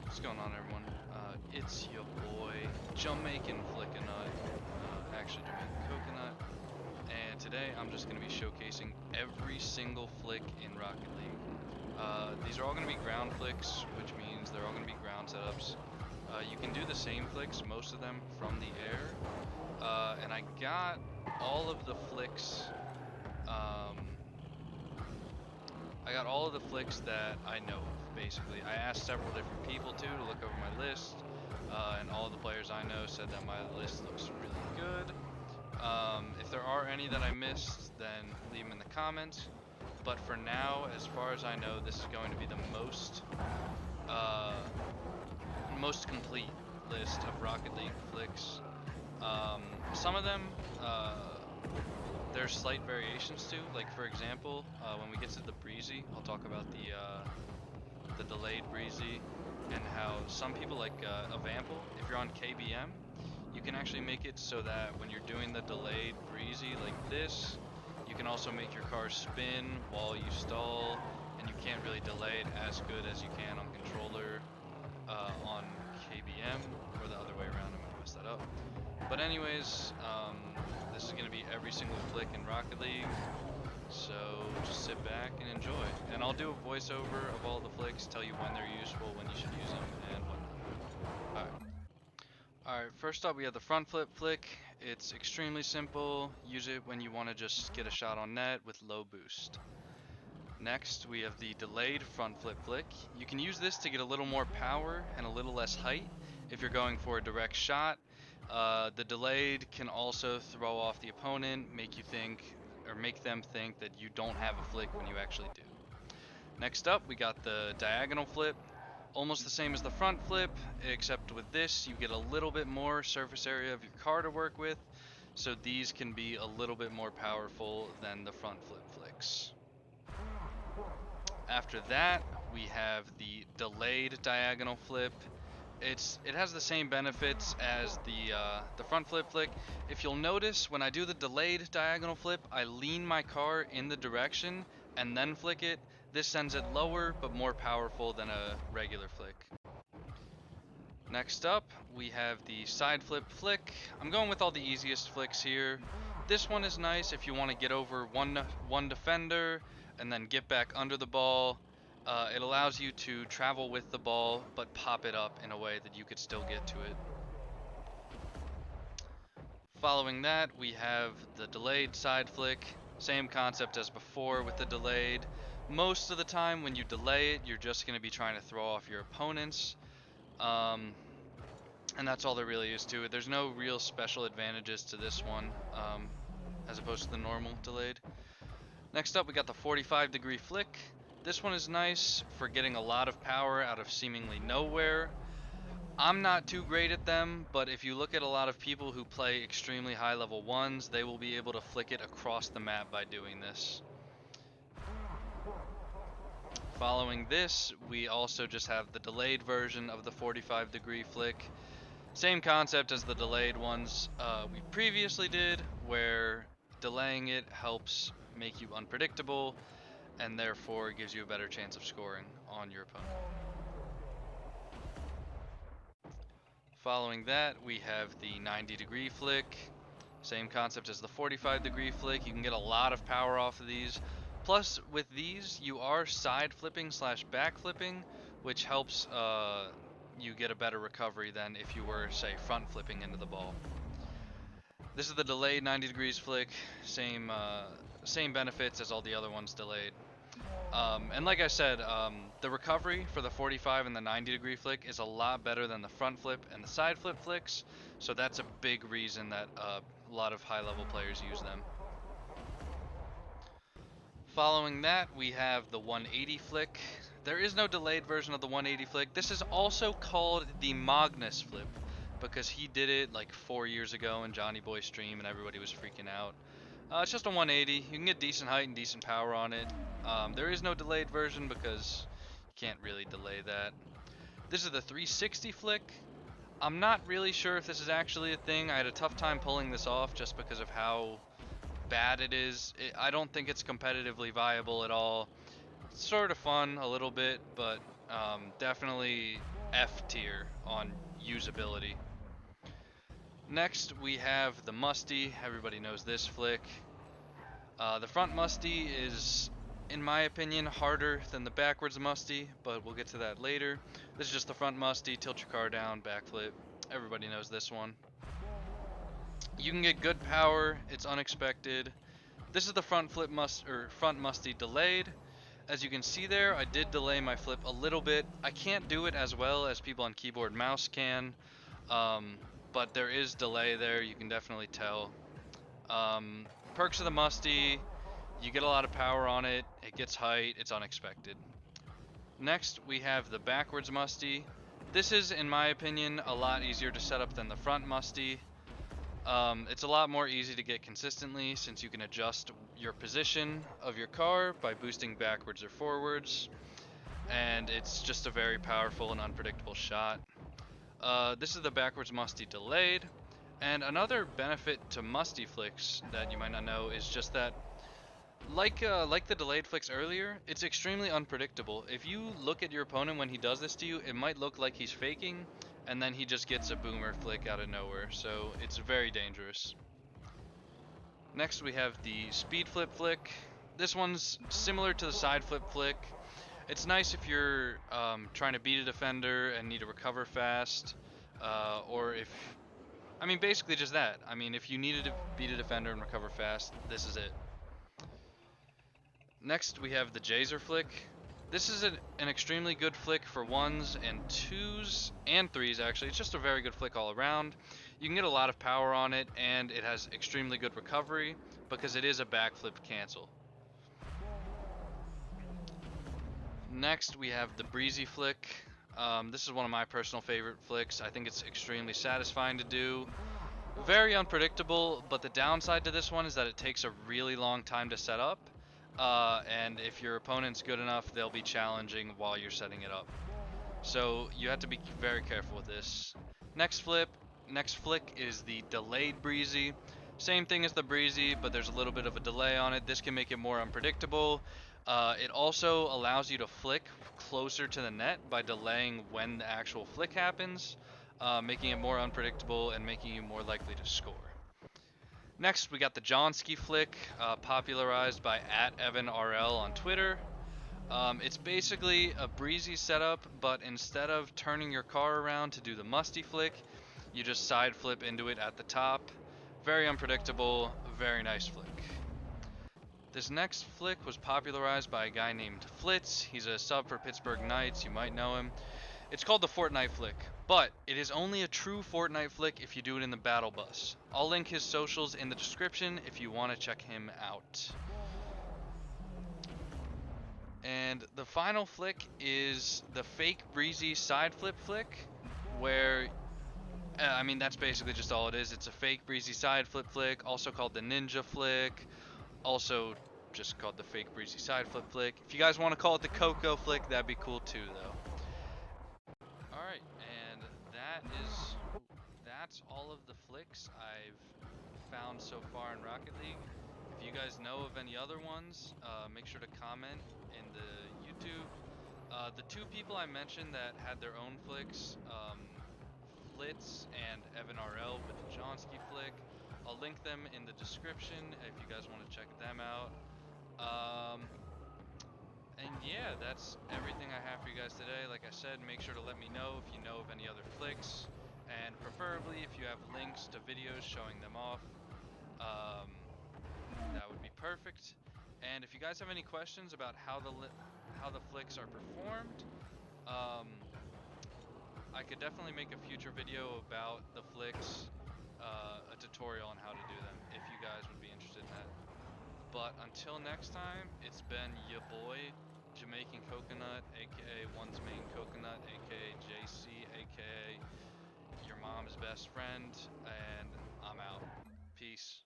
What's going on, everyone? It's your boy, Jamaican Flickanut, actually Jamaican Coconut, and today I'm just going to be showcasing every single flick in Rocket League. These are all going to be ground flicks, which means they're all going to be ground setups. You can do the same flicks, most of them, from the air, and I got all of the flicks, that I know of, basically. I asked several different people to look over my list, and all the players I know said that my list looks really good. If there are any that I missed, then leave them in the comments. But for now, as far as I know, this is going to be the most complete list of Rocket League flicks. Some of them, there's slight variations too. Like for example, when we get to the Breezy, I'll talk about the delayed Breezy and how some people like Avample, if you're on KBM, you can actually make it so that when you're doing the delayed Breezy like this, you can also make your car spin while you stall, and you can't really delay it as good as you can on controller on KBM, or the other way around. I'm gonna mess that up. But anyways, this is gonna be every single flick in Rocket League, so just sit back and enjoy. And I'll do a voiceover of all the flicks, tell you when they're useful, when you should use them, and whatnot. Alright, first up we have the front flip flick. It's extremely simple. Use it when you want to just get a shot on net with low boost. Next, we have the delayed front flip flick. You can use this to get a little more power and a little less height if you're going for a direct shot. The delayed can also throw off the opponent, make them think that you don't have a flick when you actually do. Next up, we got the diagonal flip. Almost the same as the front flip, except with this, you get a little bit more surface area of your car to work with, so these can be a little bit more powerful than the front flip flicks. After that, we have the delayed diagonal flip. It has the same benefits as the front flip flick. If you'll notice, when I do the delayed diagonal flip, I lean my car in the direction and then flick it. This sends it lower but more powerful than a regular flick. Next up, we have the side flip flick. I'm going with all the easiest flicks here. This one is nice if you want to get over one defender and then get back under the ball. It allows you to travel with the ball but pop it up in a way that you could still get to it. Following that, we have the delayed side flick. Same concept as before with the delayed. Most of the time when you delay it, you're just going to be trying to throw off your opponents. And that's all there really is to it. There's no real special advantages to this one, as opposed to the normal delayed. Next up, we got the 45-degree flick. This one is nice for getting a lot of power out of seemingly nowhere. I'm not too great at them, but if you look at a lot of people who play extremely high level ones, they will be able to flick it across the map by doing this. Following this, we also just have the delayed version of the 45-degree flick. Same concept as the delayed ones we previously did, where delaying it helps make you unpredictable and therefore gives you a better chance of scoring on your opponent. Following that, we have the 90-degree flick. Same concept as the 45-degree flick. You can get a lot of power off of these. Plus, with these, you are side flipping / back flipping, which helps you get a better recovery than if you were, say, front flipping into the ball. This is the delayed 90 degrees flick. Same benefits as all the other ones delayed. And like I said, the recovery for the 45 and the 90-degree flick is a lot better than the front flip and the side flip flicks, so that's a big reason that a lot of high-level players use them. Following that, we have the 180 flick. There is no delayed version of the 180 flick. This is also called the Magnus flip, because he did it like 4 years ago in Johnny Boy's stream and everybody was freaking out. It's just a 180. You can get decent height and decent power on it. There is no delayed version because you can't really delay that. This is the 360 flick. I'm not really sure if this is actually a thing. I had a tough time pulling this off just because of how bad it is. I don't think it's competitively viable at all. It's sort of fun a little bit, but Definitely F tier on usability. Next, we have the Musty. Everybody knows this flick. The front Musty is, in my opinion, harder than the backwards Musty, but we'll get to that later. This is just the front Musty, tilt your car down, backflip. Everybody knows this one. You can get good power, it's unexpected. This is the front Musty delayed. As you can see there, I did delay my flip a little bit. I can't do it as well as people on keyboard and mouse can, but there is delay there, you can definitely tell. Perks of the Musty, you get a lot of power on it, it gets height, it's unexpected. Next, we have the backwards Musty. This is, in my opinion, a lot easier to set up than the front Musty. It's a lot more easy to get consistently since you can adjust your position of your car by boosting backwards or forwards, and it's just a very powerful and unpredictable shot. This is the backwards Musty delayed, and another benefit to Musty flicks that you might not know is just that like the delayed flicks earlier, it's extremely unpredictable. If you look at your opponent when he does this to you, it might look like he's faking, and then he just gets a boomer flick out of nowhere, so it's very dangerous. Next we have the speed flip flick. This one's similar to the side flip flick. It's nice if you're trying to beat a defender and need to recover fast, or basically just that. If you needed to beat a defender and recover fast, this is it. Next, we have the Jazer flick. This is an extremely good flick for 1s and 2s and 3s actually. It's just a very good flick all around. You can get a lot of power on it, and it has extremely good recovery because it is a backflip cancel. Next, we have the Breezy flick. This is one of my personal favorite flicks. I think it's extremely satisfying to do. Very unpredictable, but the downside to this one is that it takes a really long time to set up. And if your opponent's good enough, they'll be challenging while you're setting it up. So you have to be very careful with this. Next flick is the delayed Breezy. Same thing as the Breezy, but there's a little bit of a delay on it. This can make it more unpredictable. It also allows you to flick closer to the net by delaying when the actual flick happens, making it more unpredictable and making you more likely to score. Next, we got the Jawnski flick, popularized by @EvanRL on Twitter. It's basically a Breezy setup, but instead of turning your car around to do the Musty flick, you just side flip into it at the top. Very unpredictable, very nice flick. This next flick was popularized by a guy named Flitz. He's a sub for Pittsburgh Knights, you might know him. It's called the Fortnite flick, but it is only a true Fortnite flick if you do it in the battle bus. I'll link his socials in the description if you want to check him out. And the final flick is the fake Breezy Sideflip flick, where, that's basically just all it is. It's a fake Breezy Sideflip flick, also called the Ninja flick, also just called the fake Breezy Sideflip flick. If you guys want to call it the Coco flick, that'd be cool too, though. Alright, and that's all of the flicks I've found so far in Rocket League. If you guys know of any other ones, make sure to comment in the YouTube. The two people I mentioned that had their own flicks, Flitz and EvanRL with the Jawnski flick, I'll link them in the description if you guys want to check them out. And yeah, that's everything I have for you guys today. Like I said, make sure to let me know if you know of any other flicks, and preferably if you have links to videos showing them off, that would be perfect. And if you guys have any questions about how the flicks are performed, I could definitely make a future video about the flicks, a tutorial on how to do them, if you guys would be interested in that. But until next time, it's been your boy, Jamaican Coconut, aka One's Main Coconut, aka JC, aka your mom's best friend, and I'm out. Peace.